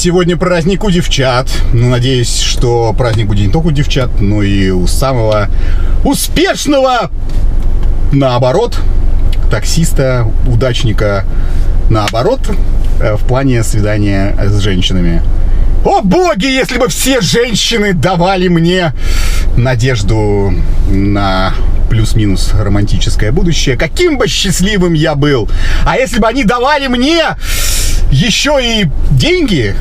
Сегодня праздник у девчат. Ну, надеюсь, что праздник будет не только у девчат, но и у самого успешного, наоборот, таксиста, удачника, наоборот, в плане свидания с женщинами. О боги, если бы все женщины давали мне надежду на плюс-минус романтическое будущее, каким бы счастливым я был. А если бы они давали мне еще и деньги,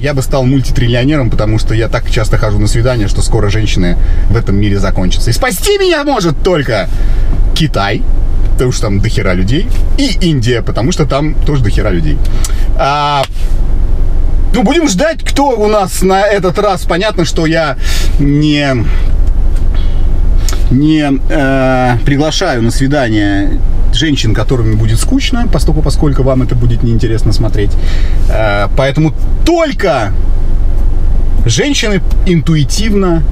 я бы стал мультитриллионером, потому что я так часто хожу на свидания, что скоро женщины в этом мире закончатся. И спасти меня может только Китай, потому что там дохера людей, и Индия, потому что там тоже дохера людей. Ну, будем ждать, кто у нас на этот раз. Понятно, что я не приглашаю на свидание женщин, которыми будет скучно, поскольку вам это будет неинтересно смотреть. Поэтому только женщины интуитивно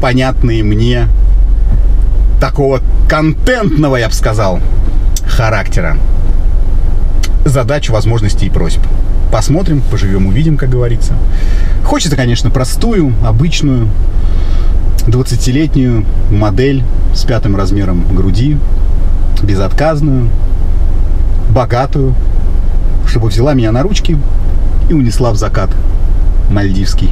понятные мне, такого контентного, я бы сказал, характера, задач, возможностей и просьб. Посмотрим, поживем, увидим, как говорится. Хочется, конечно, простую, обычную 20-летнюю модель с 5 размером груди, безотказную, богатую, чтобы взяла меня на ручки и унесла в закат мальдивский.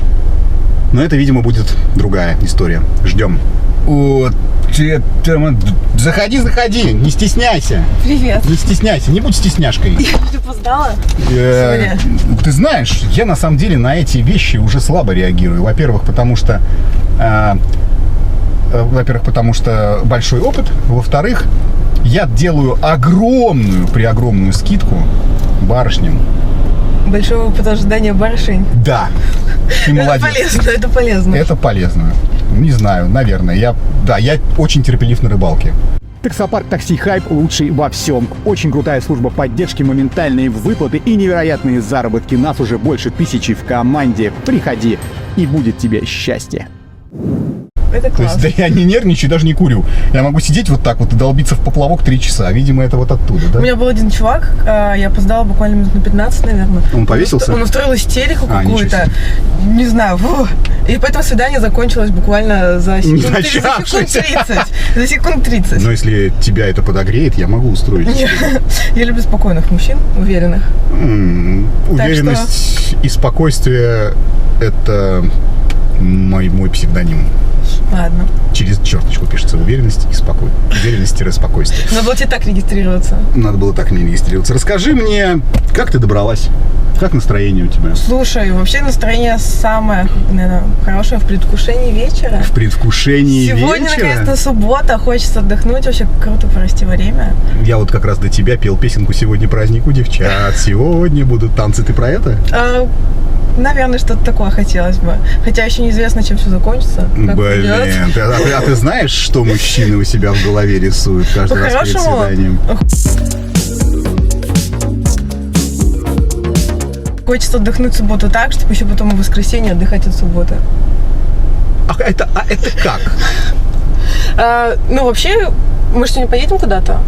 Но это, видимо, будет другая история. Ждем. Вот. Заходи, не стесняйся. Привет. Не стесняйся, не будь стесняшкой. Я опоздала. Ты знаешь, я на самом деле на эти вещи уже слабо реагирую. Во-первых, потому что большой опыт. Во-вторых, я делаю огромную скидку барышням. Большой опыт ожидания барышень. Да. Ты молодец. Это полезно. Это полезно. Не знаю, наверное. Я очень терпелив на рыбалке. Таксопарк Такси Хайп лучший во всем. Очень крутая служба поддержки, моментальные выплаты и невероятные заработки. Нас уже больше 1000 в команде. Приходи, и будет тебе счастье. Это классно. То есть, да, я не нервничаю, даже не курю. Я могу сидеть вот так вот и долбиться в поплавок 3 часа. Видимо, это вот оттуда, да? У меня был один чувак, я опоздала буквально минут на 15, наверное. Он повесился? Он устроил истерику какую-то. Не знаю. И поэтому свидание закончилось буквально за секунд 30. За секунд 30. Но если тебя это подогреет, я могу устроить. Я люблю спокойных мужчин, уверенных. Уверенность и спокойствие – это мой псевдоним. Ладно. Через черточку пишется уверенность и спокойствие. Уверенность-спокойствие. Надо было тебе так регистрироваться. Надо было так не регистрироваться. Расскажи мне, как ты добралась? Как настроение у тебя? Слушай, вообще настроение самое, наверное, хорошее в предвкушении вечера. В предвкушении Сегодня, вечера? наконец-то, суббота, хочется отдохнуть, вообще круто провести время. Я вот как раз до тебя пел песенку «Сегодня праздник у девчат», «Сегодня будут танцы». Ты про это? Наверное, что-то такое хотелось бы. Хотя еще неизвестно, чем все закончится. Блин, а ты знаешь, что мужчины у себя в голове рисуют каждый раз перед свиданием? Хочется отдохнуть в субботу так, чтобы еще потом в воскресенье отдыхать от субботы. Это как? Ну, вообще, мы что, не поедем куда-то?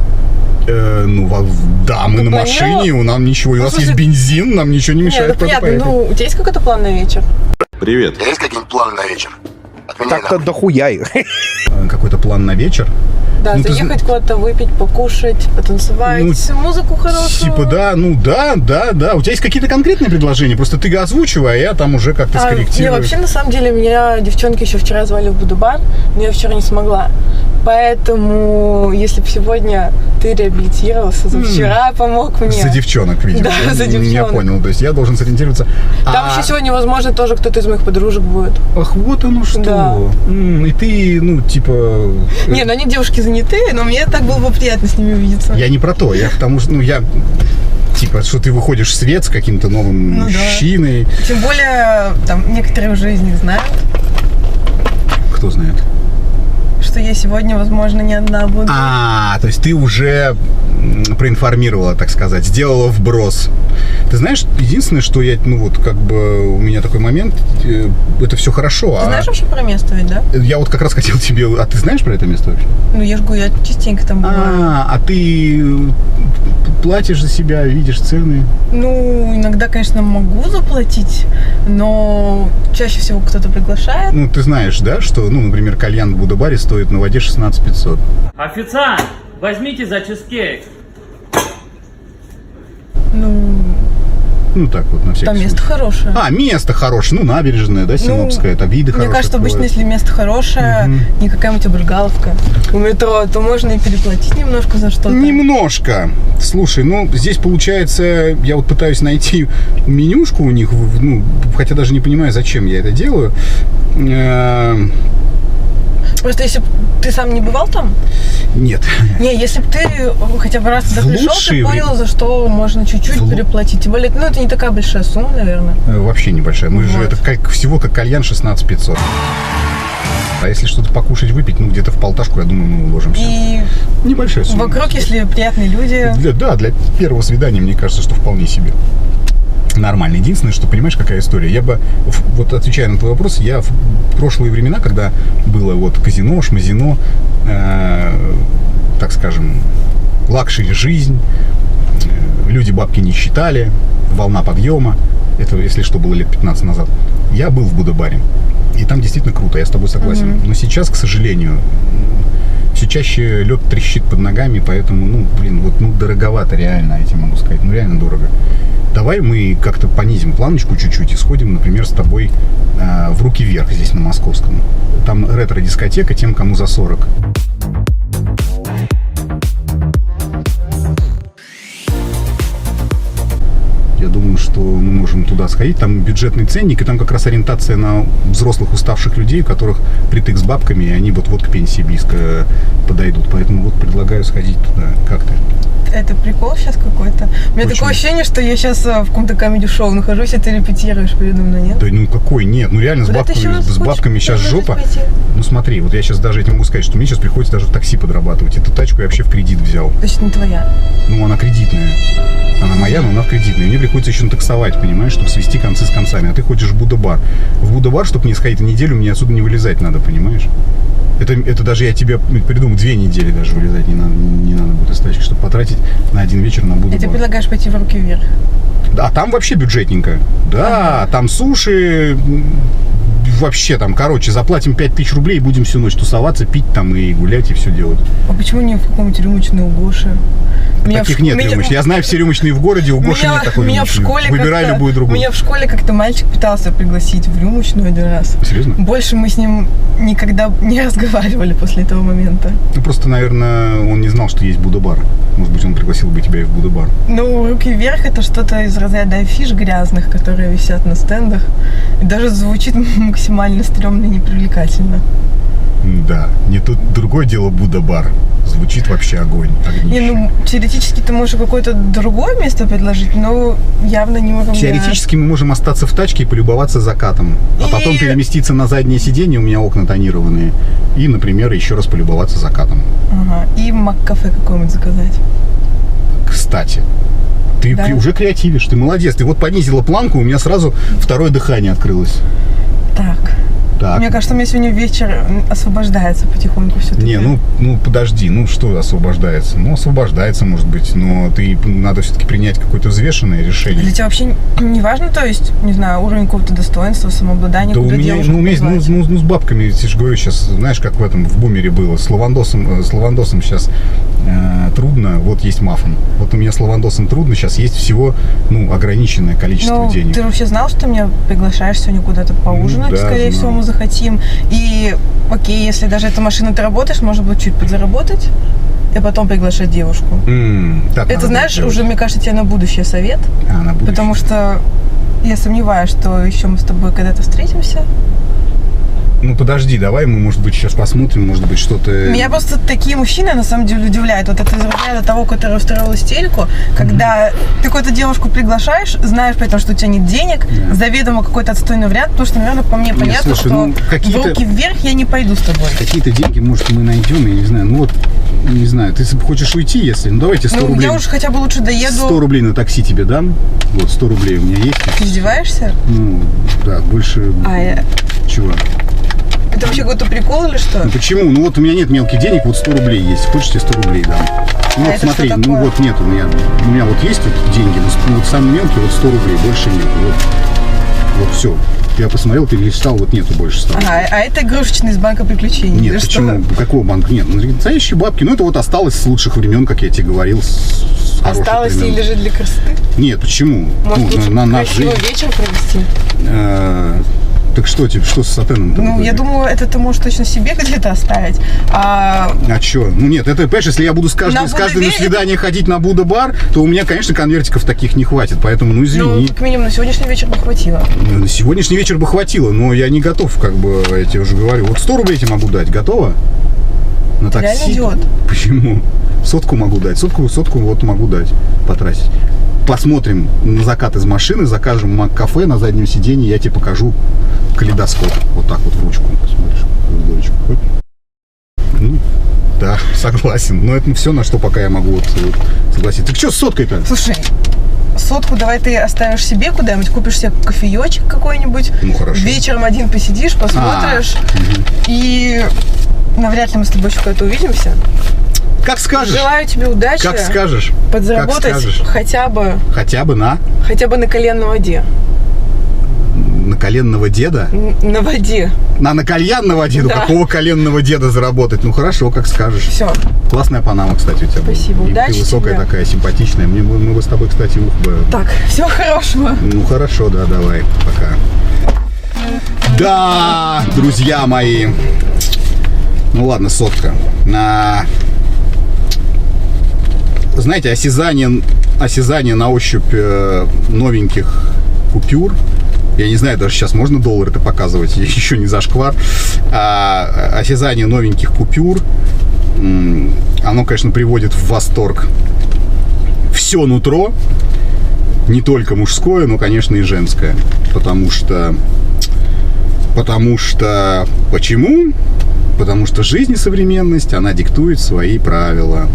Да, мы на машине, у нас ничего, у нас есть бензин, нам ничего не мешает. Нет, понятно, у тебя есть какой-то план на вечер? Привет. У тебя есть какие-нибудь планы на вечер? Так-то дохуя их. Какой-то план на вечер? Да, заехать куда-то, выпить, покушать, потанцевать, музыку хорошую. Типа, да. У тебя есть какие-то конкретные предложения? Просто ты озвучивай, а я там уже как-то скорректирую. Не, вообще, на самом деле, меня девчонки еще вчера звали в Будубар, но я вчера не смогла. Поэтому, если бы сегодня ты реабилитировался, за вчера помог мне. За девчонок, видимо. Да, за девчонок. Я понял, то есть я должен сориентироваться. Там еще сегодня, возможно, тоже кто-то из моих подружек будет. Ах, вот оно что. Да. И ты, типа... Не, они девушки занятые, но мне так было бы приятно с ними увидеться. Я не про то, я потому что, типа, что ты выходишь в свет с каким-то новым мужчиной. Да. Тем более, там, некоторые уже из них знают. Кто знает? Что я сегодня, возможно, не одна буду. То есть ты уже проинформировала, так сказать, сделала вброс. Ты знаешь, единственное, что я, ну вот, как бы у меня такой момент, это все хорошо. Ты знаешь вообще про место ведь, да? Я вот как раз хотел тебе... А ты знаешь про это место вообще? Ну, я ж говорю, я частенько там бываю. А ты платишь за себя, видишь цены? Ну, иногда, конечно, могу заплатить, но чаще всего кто-то приглашает. Ну, ты знаешь, да, что, ну, например, кальян в Будда-баре стоит на воде 16 500. Официант, возьмите за чизкейк. Ну, так вот, на всякий Там место случай. хорошее. А, место хорошее, ну, набережная, да, Синопская, это виды хорошие. Мне кажется, обычно, открывают. если место хорошее, не какая-нибудь обрыгаловка у метро, то можно и переплатить немножко за что-то. Немножко. Слушай, ну, здесь получается, я вот пытаюсь найти менюшку у них, ну, хотя даже не понимаю, зачем я это делаю. Просто если бы ты сам не бывал там? Нет. Не, если бы ты хотя бы раз туда В пришел, лучшие ты понял, за что можно чуть-чуть переплатить. Тем более, ну, это не такая большая сумма, наверное. Вообще небольшая. Мы же, Вот. это как, всего как кальян 16 500. А если что-то покушать, выпить, ну, где-то в полташку, я думаю, мы уложимся. И Небольшая сумма. вокруг, если приятные люди. Для первого свидания, мне кажется, что вполне себе нормально. Единственное, что, понимаешь, какая история? Я бы, вот отвечая на твой вопрос, я в прошлые времена, когда было вот казино, шмазино, так скажем, лакшери жизнь, люди бабки не считали, волна подъема, это, если что, было лет 15 назад, я был в Будда-баре. И там действительно круто, я с тобой согласен. Но сейчас, к сожалению, все чаще лед трещит под ногами, поэтому, ну, блин, вот, ну, дороговато реально, я тебе могу сказать, ну, реально дорого. Давай мы как-то понизим планочку чуть-чуть и сходим, например, с тобой в «Руки вверх» здесь на Московском. Там ретро-дискотека тем, кому за 40. Я думаю, что мы можем туда сходить. Там бюджетный ценник, и там как раз ориентация на взрослых уставших людей, у которых притык с бабками, и они вот к пенсии близко подойдут. Поэтому вот предлагаю сходить туда. Как ты? Это прикол сейчас какой-то. У меня Почему? такое ощущение, что я сейчас в каком-то комедий-шоу нахожусь, а ты репетируешь передо мной, нет? Да ну какой? Нет, ну реально Куда ты еще раз с бабками хочешь сейчас предложить жопа. пойти? Ну смотри, вот я сейчас даже этим могу сказать, что мне сейчас приходится даже в такси подрабатывать. Эту тачку я вообще в кредит взял. То есть не твоя. Ну, она кредитная. Она моя, но она кредитная. И мне приходится еще таксовать, понимаешь, чтобы свести концы с концами. А ты ходишь в Будда-бар. В Будда-бар, чтобы не сходить на неделю, мне отсюда не вылезать надо, понимаешь? Это даже я тебе придумал, 2 недели даже вылезать не надо будет из тачки, чтобы потратить на один вечер на И ты Будда-бар. предлагаешь пойти в «Руки вверх». А там вообще бюджетненько. Да, там суши, вообще там, короче, заплатим 5000 рублей и будем всю ночь тусоваться, пить там и гулять, и все делать. А почему не в каком-нибудь рюмочной у Гоши? Таких нет рюмочных. Я знаю все рюмочные в городе, у Гоши нет такой меня в рюмочной. школе Выбирай как-то- любую другую. Меня в школе как-то мальчик пытался пригласить в рюмочную один раз. Серьезно? Больше мы с ним никогда не разговаривали после этого момента. Ну, просто, наверное, он не знал, что есть Будда-бар. Может быть, он пригласил бы тебя и в Будда-бар. Ну, «Руки вверх» — это что-то из разряда афиш грязных, которые висят на стендах. И даже звучит максимально стрёмно и непривлекательно. Да, не тут другое дело Будда-бар. Звучит вообще огонь, огнище. Не, ну, теоретически ты можешь какое-то другое место предложить, но явно не уровня. Теоретически мы можем остаться в тачке и полюбоваться закатом. А И- потом переместиться на заднее сиденье, у меня окна тонированные. И, например, еще раз полюбоваться закатом. Ага. И мак-кафе какое-нибудь заказать. Кстати, ты Да. уже креативишь, ты молодец. Ты вот понизила планку, у меня сразу второе дыхание открылось. Так. Так. Мне кажется, у меня сегодня вечер освобождается потихоньку все-таки. Не, ну подожди, ну что освобождается? Ну, освобождается, может быть, но надо все-таки принять какое-то взвешенное решение. Для тебя вообще не важно, то есть, не знаю, уровень какого-то достоинства, самообладания, Да у куда меня, девушку ну, у меня, позвать? ну, с бабками, я тебе же говорю, сейчас, знаешь, как в этом, в бумере было, с Лавандосом сейчас трудно, вот есть мафон. Вот у меня с Лавандосом трудно, сейчас есть всего, ну, ограниченное количество Ну, денег. ты вообще знал, что ты меня приглашаешь сегодня куда-то поужинать? да, Скорее знал. всего, мы захотим. И, окей, если даже эта машина ты работаешь, может быть, чуть подзаработать и потом приглашать девушку. Так Это, надо знаешь, делать. уже, мне кажется, тебе на будущее совет. На будущее. Потому что я сомневаюсь, что еще мы с тобой когда-то встретимся. Ну, подожди, давай мы, может быть, сейчас посмотрим, может быть, что-то... Меня просто такие мужчины, на самом деле, удивляют. Вот это из разряда того, который устроил истерику, когда ты какую-то девушку приглашаешь, знаешь при этом, что у тебя нет денег, Да. заведомо какой-то отстойный вариант, потому что, наверное, по мне понятно, слушай, что ну, в какие-то- «Руки вверх» я не пойду с тобой. Какие-то деньги, может, мы найдем, я не знаю. Ну, вот Не знаю, ты хочешь уйти, если... Ну, давайте 100 Ну, рублей. я уж хотя бы лучше доеду. 100 рублей на такси тебе дам. Вот, 100 рублей у меня есть. Ты издеваешься? Ну, да, больше... Чего? Это вообще какой-то прикол или что? Ну, почему? Ну, вот у меня нет мелких денег, вот 100 рублей есть. Хочешь, тебе 100 рублей дам? Ну, вот это смотри, что ну, такое? вот нет у меня вот есть вот деньги, вот самый мелкий, вот 100 рублей, больше нет. Вот все. Я посмотрел, перелистал, вот нету больше 100 рублей. А это игрушечный из банка приключений. Нет, Да почему? что? Какого банка? Нет, настоящие бабки. Ну, это вот осталось с лучших времен, как я тебе говорил, с хороших Осталось времен. или же для красоты? Нет, почему? Может, лучше на наш красивый жизнь. вечер провести? Так что тебе, что с сатеном-то? Ну, я думаю, это ты можешь точно себе где-то оставить. А что? Ну нет, это, понимаешь, если я буду с каждым на Будда-Бе- свидание ходить на Будда-бар, то у меня, конечно, конвертиков таких не хватит. Поэтому, ну извини. ну, как минимум на сегодняшний вечер бы хватило. На сегодняшний вечер бы хватило, но я не готов, как бы, я тебе уже говорю. Вот 100 рублей тебе могу дать, готово? На Ты реально идиот. Почему? Сотку могу дать, сотку вот могу дать, потратить. Посмотрим на закат из машины, закажем Мак-кафе на заднем сиденье, я тебе покажу калейдоскоп. Вот так вот в ручку посмотришь, в дырочку. Хоп. Ну, да, согласен. Но это все, на что пока я могу вот согласиться. Так что с соткой-то? Слушай, сотку давай ты оставишь себе куда-нибудь, купишь себе кофеечек какой-нибудь. Ну, хорошо. Вечером один посидишь, посмотришь. И навряд ли мы с тобой еще когда-то увидимся. Как скажешь. Желаю тебе удачи. Как скажешь. Подзаработать Как скажешь. хотя бы на коленной воде. На коленного деда? На воде. На кальянного деда? Да. Какого коленного деда заработать? Ну хорошо, как скажешь. Все. Классная панама, кстати, у тебя. Спасибо, И удачи ты высокая тебе. такая, симпатичная. Мы бы с тобой, кстати, Так, всего хорошего. Ну хорошо, да, давай, пока. Да, друзья мои. Ну ладно, сотка. Знаете, осязание на ощупь новеньких купюр. Я не знаю, даже сейчас можно доллар это показывать, еще не зашквар. Осязание новеньких купюр, оно, конечно, приводит в восторг все нутро, не только мужское, но, конечно, и женское. Потому что почему? Потому что жизнь и современность, она диктует свои правила.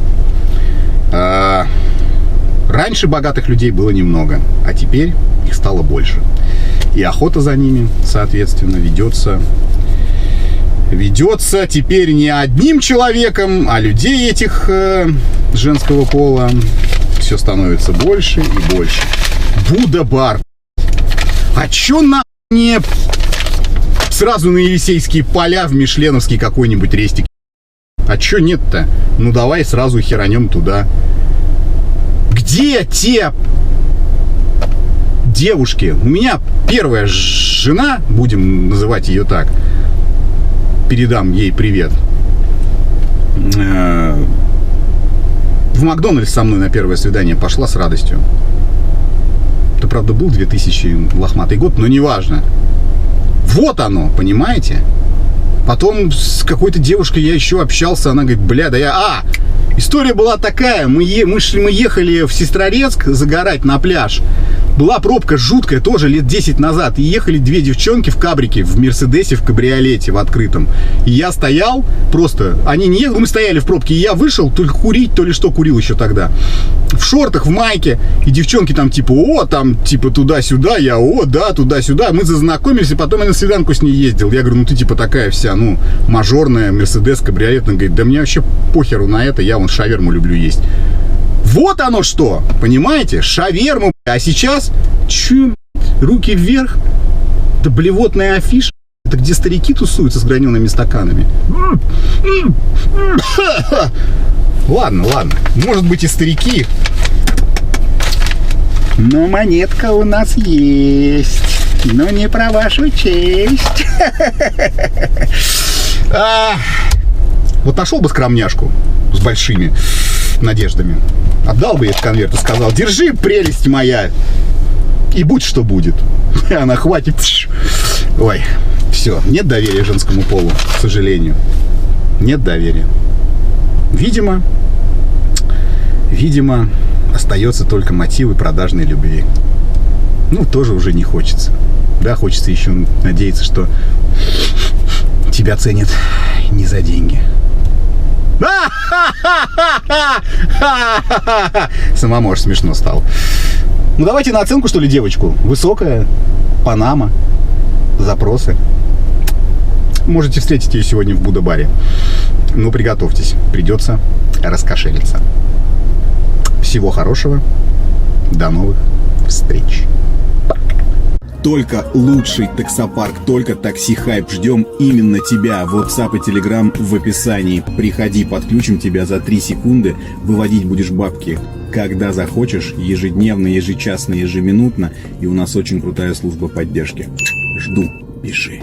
Раньше богатых людей было немного, а теперь их стало больше. И охота за ними, соответственно, ведется теперь не одним человеком, а людей этих женского пола все становится больше и больше. Будда-бар. А чё не сразу на Елисейские поля в Мишленовский какой-нибудь рестик? А чё нет-то? Ну давай сразу херанем туда. Где те девушки? У меня первая жена, будем называть ее так, передам ей привет, в Макдональдс со мной на первое свидание пошла с радостью. Это, правда, был 2000 лохматый год, но неважно. Вот оно, понимаете? Потом с какой-то девушкой я еще общался, она говорит, бля, да я... История была такая, мы ехали в Сестрорецк загорать на пляж. Была пробка жуткая, тоже лет 10 назад. И ехали две девчонки в кабрике, в Мерседесе, в кабриолете, в открытом. И я стоял, просто, они не ехали, мы стояли в пробке. И я вышел, только курить, то ли что курил еще тогда. В шортах, в майке. И девчонки там типа, типа туда-сюда. Я, да, туда-сюда. Мы зазнакомились, и потом я на свиданку с ней ездил. Я говорю, ну ты типа такая вся, мажорная, Мерседес, кабриолет. Она говорит, да мне вообще похеру на это, я вон шаверму люблю есть. Вот оно что, понимаете? Шаверму. А сейчас, руки вверх, да блевотная афиша. Это где старики тусуются с гранеными стаканами. Ладно. Может быть и старики. Но монетка у нас есть. Но не про вашу честь. Вот нашел бы скромняшку с большими надеждами. Отдал бы ей этот конверт и сказал, держи, прелесть моя, и будь что будет. И она хватит. Ой, все, нет доверия женскому полу, к сожалению. Нет доверия. Видимо, остается только мотивы продажной любви. Тоже уже не хочется. Да, хочется еще надеяться, что тебя ценят не за деньги. Самому аж смешно стало. Ну давайте на оценку, что ли, девочку. Высокая, Панама, запросы. Можете встретить ее сегодня в Будда-баре. Но приготовьтесь, придется раскошелиться. Всего хорошего. До новых встреч. Только лучший таксопарк, только Такси Хайп. Ждем именно тебя. WhatsApp и Telegram в описании. Приходи, подключим тебя за 3 секунды. Выводить будешь бабки, когда захочешь, ежедневно, ежечасно, ежеминутно. И у нас очень крутая служба поддержки. Жду, пиши.